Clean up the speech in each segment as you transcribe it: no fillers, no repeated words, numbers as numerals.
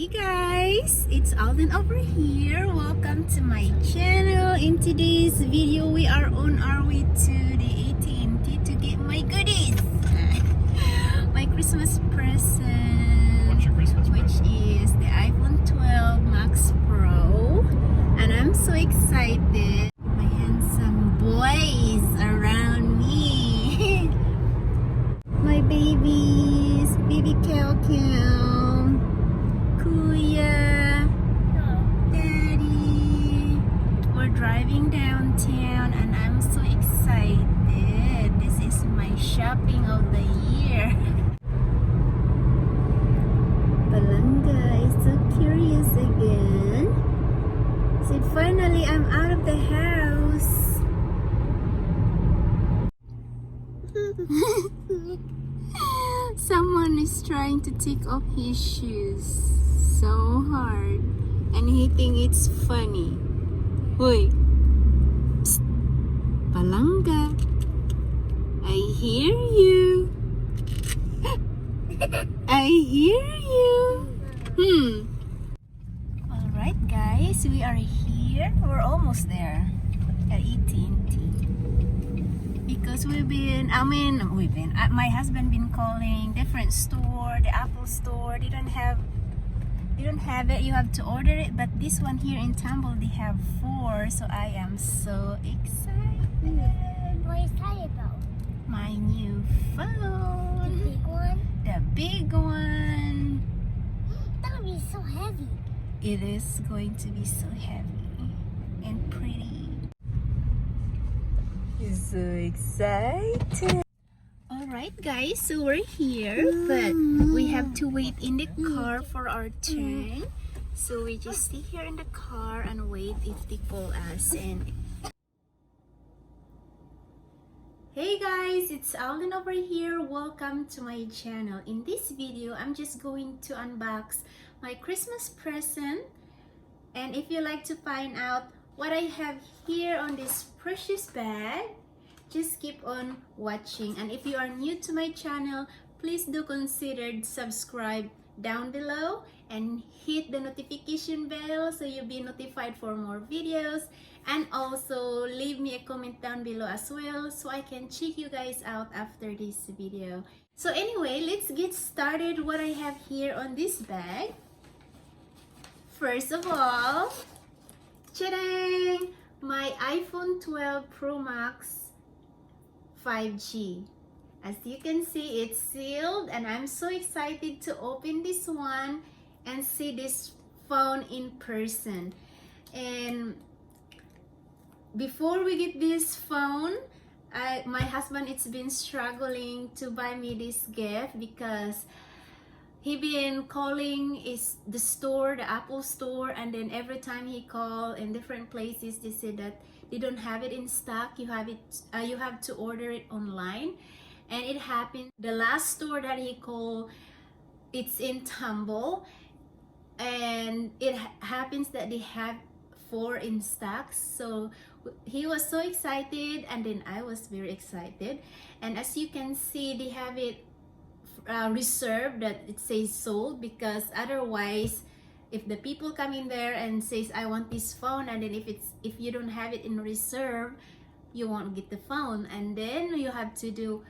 Hey guys, it's Alden over here. Welcome to my channel. In today's video, we are on our way to the AT&T to get my goodies. My Christmas present. What's your Christmas Which present? is the iPhone 12 Max Pro. And I'm so excited. My handsome boys around me. My babies, baby Kel Kel, Kuya, Daddy. We're driving downtown and I'm so excited. This is my shopping of the year. Palanga is so curious again. Said finally I'm out of the house. Someone is trying to take off his shoes so hard and he think it's funny. Hoy, psst, Palanga, I hear you. I hear you. Alright guys, we are here. We're almost there at AT&T. Because my husband been calling different store, the Apple store. They don't have it. You have to order it. But this one here in Tambo, they have 4. So I am so excited. What are you excited about? My new The phone, big one? the big one. That would be so heavy. It is going to be so heavy and pretty. So excited. Alright guys, so we're here, but we have to wait in the car for our turn. So we just stay here in the car and wait if they call us. And hey guys, it's Alden over here. Welcome to my channel. In this video, I'm just going to unbox my Christmas present. And if you like to find out what I have here on this precious bag, just keep on watching. And if you are new to my channel, please do consider subscribe down below and hit the notification bell so you'll be notified for more videos. And also leave me a comment down below as well so I can check you guys out after this video. So anyway, let's get started what I have here on this bag. First of all, ta-dang! My iPhone 12 Pro Max 5G. As you can see, it's sealed and I'm so excited to open this one and see this phone in person. And before we get this phone, my husband it's been struggling to buy me this gift because he been calling the store, the Apple store, and then every time he call in different places, they say that they don't have it in stock. You have to order it online. And it happened, the last store that he called, it's in Tambo, and it happens that they have 4 in stock. So he was so excited, and then I was very excited. And as you can see, they have it reserved, that it says sold, because otherwise if the people come in there and says I want this phone, and then if you don't have it in reserve, you won't get the phone, and then you have to do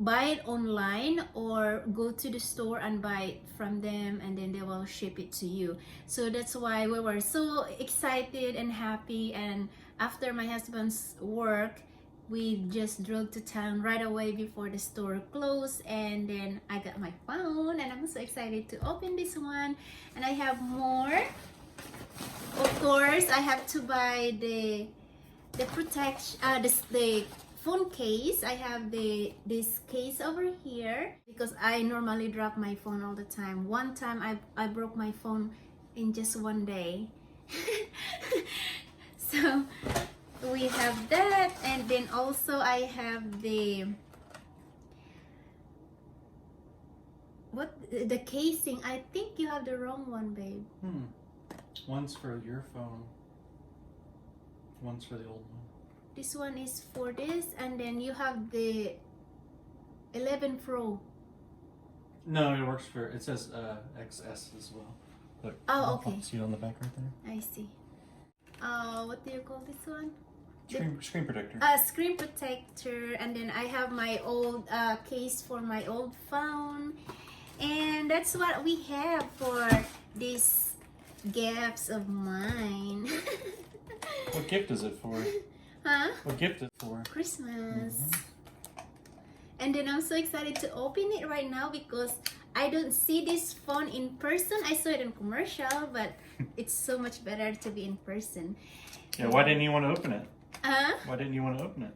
buy it online or go to the store and buy it from them, and then they will ship it to you. So that's why we were so excited and happy. And after my husband's work, we just drove to town right away before the store closed, and then I got my phone and I'm so excited to open this one. And I have more. Of course, I have to buy the protection, the phone case. I have this case over here because I normally drop my phone all the time. One time I broke my phone in just one day. So we have that, and then also I have the casing. I think you have the wrong one, babe. One's for your phone. One's for the old one. This one is for this, and then you have the 11 Pro. No, it works for. It says XS as well. Look. Oh, okay. See it on the back right there. I see. What do you call this one? Screen protector. Screen protector, and then I have my old case for my old phone, and that's what we have for these gifts of mine. What gift is it for? Huh? What gift is it for? Christmas. And then I'm so excited to open it right now because I don't see this phone in person. I saw it in commercial, but it's so much better to be in person. Yeah. Why didn't you want to open it? Huh? Why didn't you want to open it?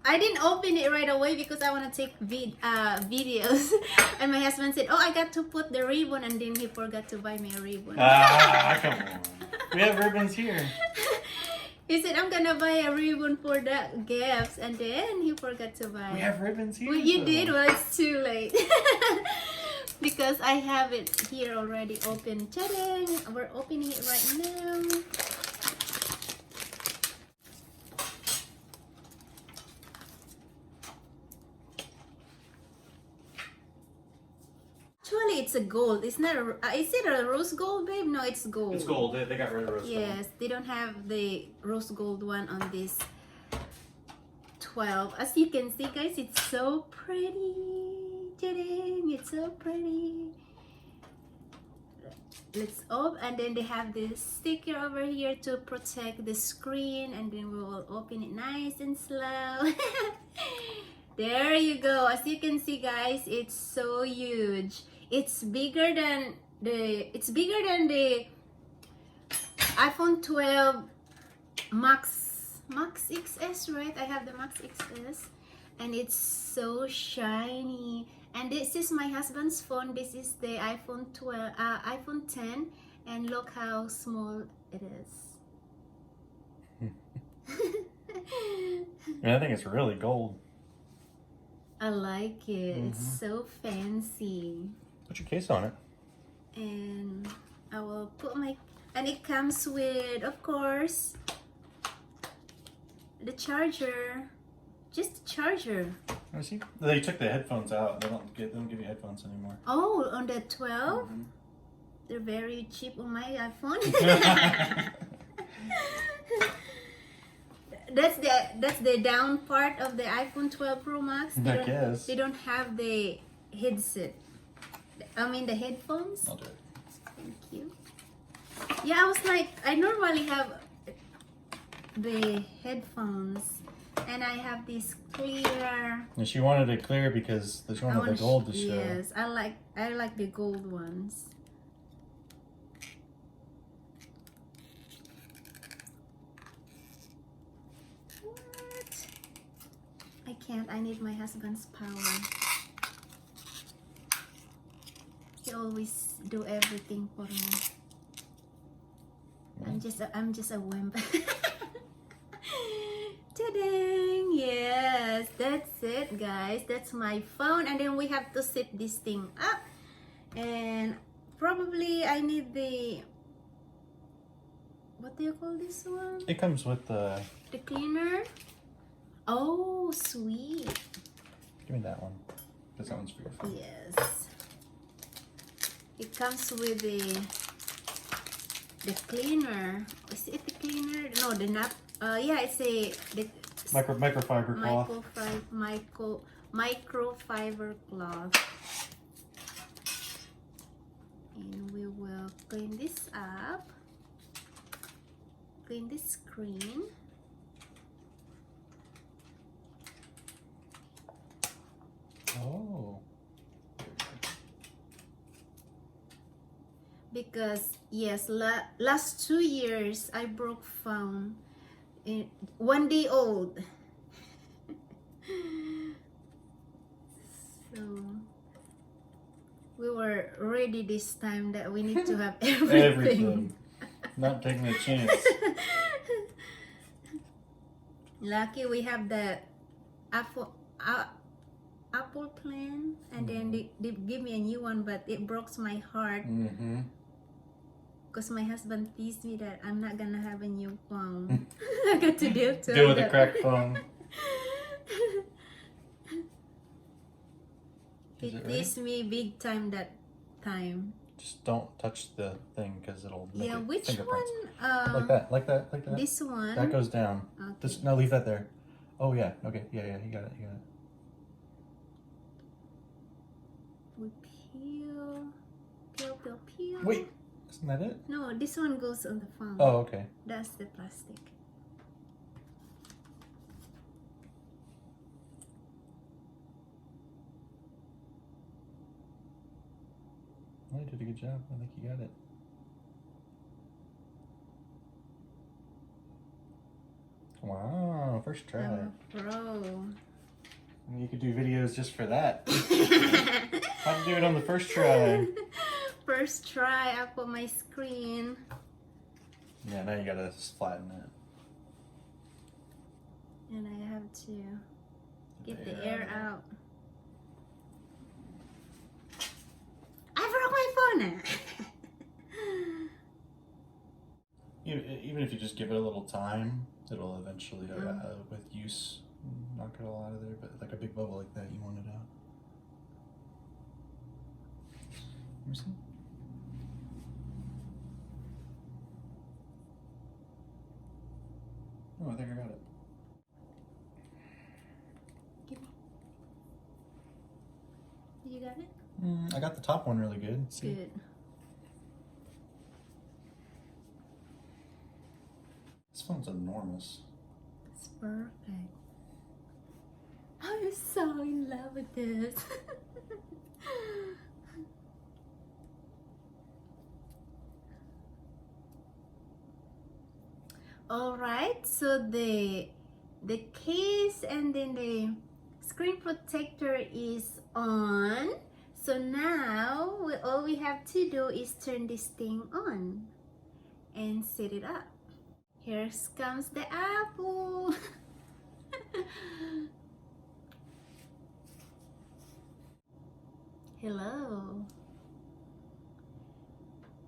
I didn't open it right away because I want to take videos. And my husband said, "Oh, I got to put the ribbon," and then he forgot to buy me a ribbon. Come on. We have ribbons here. He said, "I'm gonna buy a ribbon for the gifts," and then he forgot to buy. We have ribbons here. Well, you so- did. Well, it's too late. Because I have it here already open. Ta-da! We're opening it right now. Actually, it's a gold. It's not. Is it a rose gold, babe? No, it's gold. It's gold. They got rid of rose gold. Yes, they don't have the rose gold one on this 12. As you can see, guys, it's so pretty. Ta-da! It's so pretty. Let's open, and then they have this sticker over here to protect the screen, and then we will open it nice and slow. There you go. As you can see, guys, it's so huge. It's bigger than the iPhone 12 Max XS, right? I have the Max XS, and it's so shiny. And this is my husband's phone. This is the iPhone 10, and look how small it is. I think it's really gold. I like it. It's so fancy. Put your case on it. And I will put my, and it comes with, of course, the charger. Just the charger. I see. They took the headphones out. They don't give you headphones anymore. Oh, on the 12? They're very cheap on my iPhone. That's the down part of the iPhone 12 Pro Max. I guess. They don't have the headset. I mean the headphones. I'll do it. Thank you. Yeah, I was like, I normally have the headphones, and I have this clear. And she wanted it clear because she wanted the gold to show. Yes, I like the gold ones. What? I can't. I need my husband's power. He always do everything for me. I'm just a wimp. Ta-dang! Yes, that's it, guys. That's my phone, and then we have to set this thing up. And probably I need the, what do you call this one? It comes with the. The cleaner. Oh, sweet. Give me that one. Because that one's for your phone. Yes. It comes with the cleaner. Is it the cleaner? No, the nap. Yeah, it's the Microfiber cloth. Microfiber cloth. And we will clean this up. Clean the screen. Oh. Because yes, last 2 years I broke phone. 1 day old. So we were ready this time that we need to have everything. Everything. Not taking a chance. Lucky we have the Apple plan, and then they give me a new one, but it broke my heart. Because my husband teased me that I'm not gonna have a new phone. I got to deal with a cracked phone. Is It it ready? is me big time that time. Just don't touch the thing because it'll make Yeah, it which fingerprints. one? Like that, like that, like that. This one. That goes down. Okay. This, no, leave that there. Oh yeah, okay, yeah, you got it, you got it. We peel. Wait, isn't that it? No, this one goes on the phone. Oh, okay. That's the plastic. Well, you did a good job. I think you got it. Wow, first try. I'm a pro. You could do videos just for that. How'd you do it on the first try? First try up on my screen. Yeah, now you gotta flatten it. And I have to get the air out. I broke my phone. Even if you just give it a little time, it'll eventually, with use, knock it all out of there. But like a big bubble like that, you want it out. Let me see. Oh, I think I got it. Give me. You got it? I got the top one really good. See? Good. This phone's enormous. It's perfect. I'm so in love with this. All right, so the case and then the screen protector is on. So now all we have to do is turn this thing on and set it up. Here comes the apple. Hello.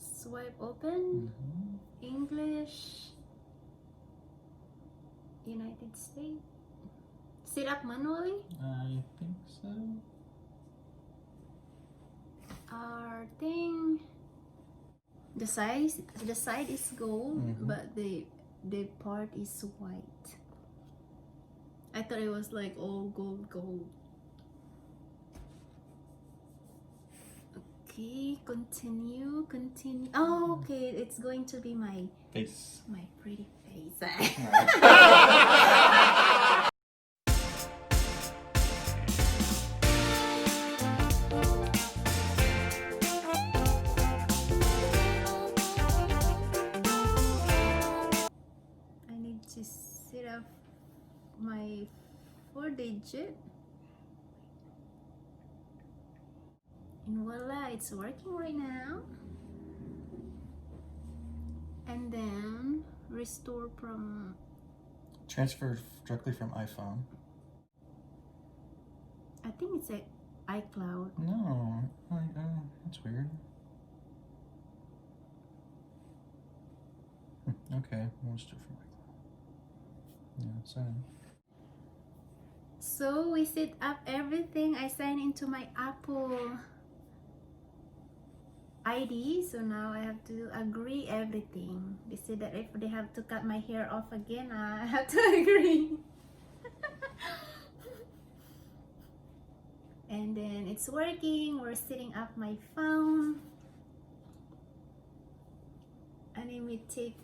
Swipe open. English. United States. Set up manually. I think so. Our thing. The side is gold, but the part is white. I thought it was like all gold. Okay, continue. Oh, okay, it's going to be my Face. pretty face. I need to set up my 4-digit. And voila, it's working right now. And then restore from Transfer directly from iPhone. I think it's iCloud. No, that's weird. Okay, we'll just do it from iCloud. Yeah, sign. So we set up everything. I sign into my Apple ID. So now I have to agree everything. They said that if they have to cut my hair off again, I have to agree. And then it's working. We're setting up my phone. And it may take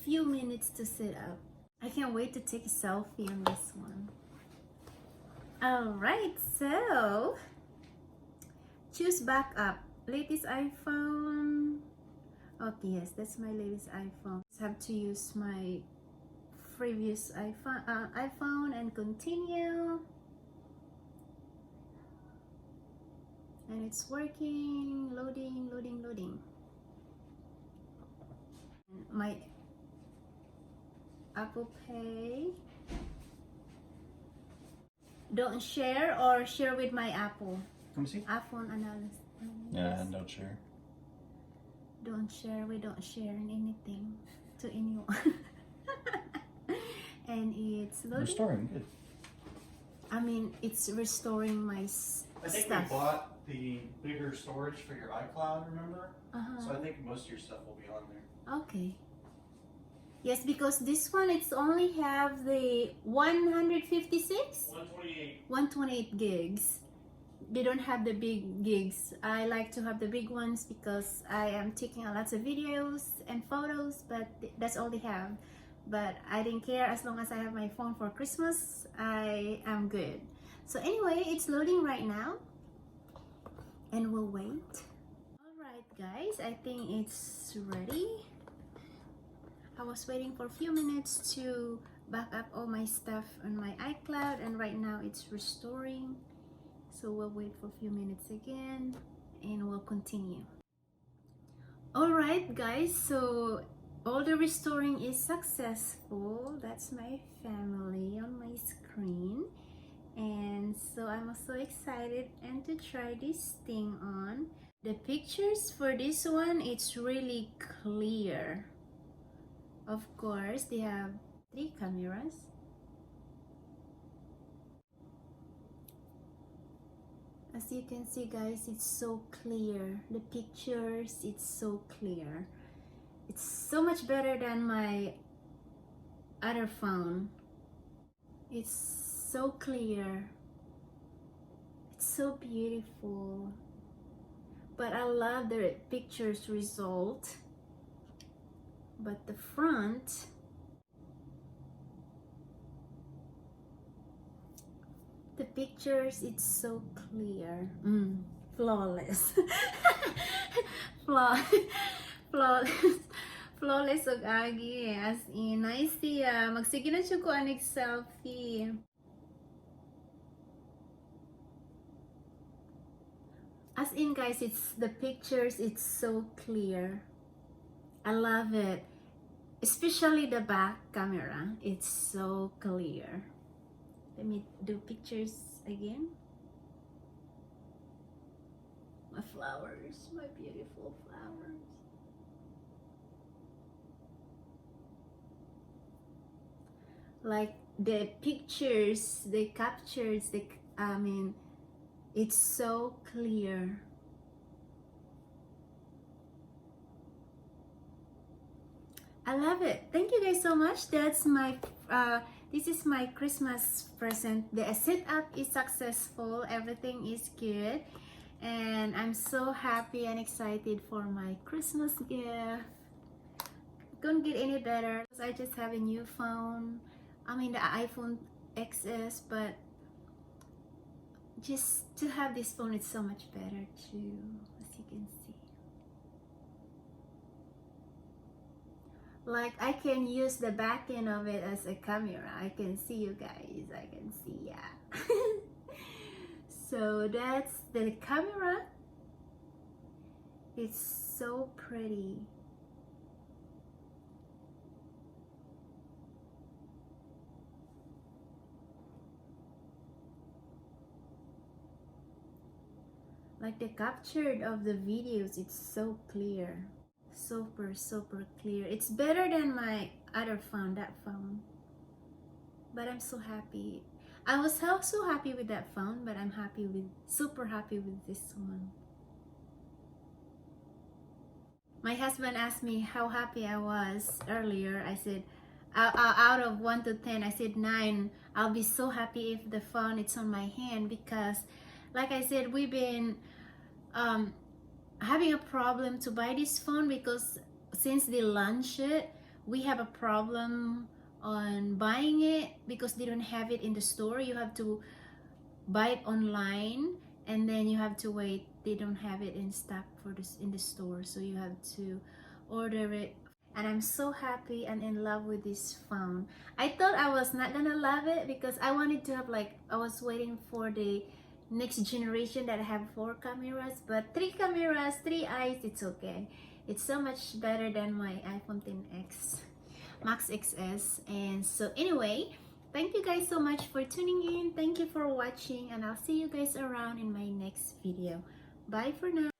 few minutes to set up. I can't wait to take a selfie on this one. Alright, so choose backup. Latest iPhone. Okay, yes, that's my latest iPhone. Just have to use my previous iPhone and continue. And it's working. Loading. My Apple Pay. Don't share or share with my Apple. Let me see. iPhone analysis. Yeah, and don't share. Don't share. We don't share anything to anyone. And it's loading. Restoring, good. I mean, it's restoring my I think stuff. we bought the bigger storage for your iCloud, remember? So I think most of your stuff will be on there. Okay. Yes, because this one it's only have the 156, 128. 128 gigs. They don't have the big gigs. I like to have the big ones because I am taking a lot of videos and photos, but that's all they have. But I didn't care, as long as I have my phone for Christmas, I am good. So anyway, it's loading right now and we'll wait. Alright guys, I think it's ready. I was waiting for a few minutes to back up all my stuff on my iCloud, and right now it's restoring. So we'll wait for a few minutes again and we'll continue. Alright guys, so all the restoring is successful. That's my family on my screen. And so I'm also excited and to try this thing on. The pictures for this one, it's really clear. Of course, they have 3 cameras. As you can see guys, it's so clear. The pictures, it's so clear. It's so much better than my other phone. It's so clear. It's so beautiful. But I love the pictures result. But the front, the pictures, it's so clear. Flawless. Flawless og agi, as in nice siya. Magsige na siya ko anig selfie. As in guys, it's the pictures, it's so clear. I love it. Especially the back camera, it's so clear. Let me do pictures again. My flowers, my beautiful flowers. Like the pictures they captured, it's so clear. I love it. Thank you guys so much. That's my this is my Christmas present. The setup is successful. Everything is good. And I'm so happy and excited for my Christmas gift. Couldn't get any better. I just have a new phone. I mean the iPhone XS, but just to have this phone, it's so much better too, as you can see. Like I can use the back end of it as a camera. I can see you guys. I can see, yeah. So that's the camera. It's so pretty. Like the captured of the videos, it's so clear. Super clear. It's better than my other phone, that phone. But I'm so happy. I was so happy with that phone, but I'm super happy with this one. My husband asked me how happy I was earlier. I said, out of 1 to 10, I said 9. I'll be so happy if the phone is on my hand, because like I said, we've been having a problem to buy this phone, because since they launched it, we have a problem on buying it because they don't have it in the store. You have to buy it online and then you have to wait. They don't have it in stock for this in the store, so you have to order it. And I'm so happy and in love with this phone. I thought I was not gonna love it because I wanted to have, like, I was waiting for the next generation that have 4 cameras, but 3 cameras, 3 eyes, it's okay. It's so much better than my iPhone XS Max XS. And so anyway, thank you guys so much for tuning in. Thank you for watching, and I'll see you guys around in my next video. Bye for now.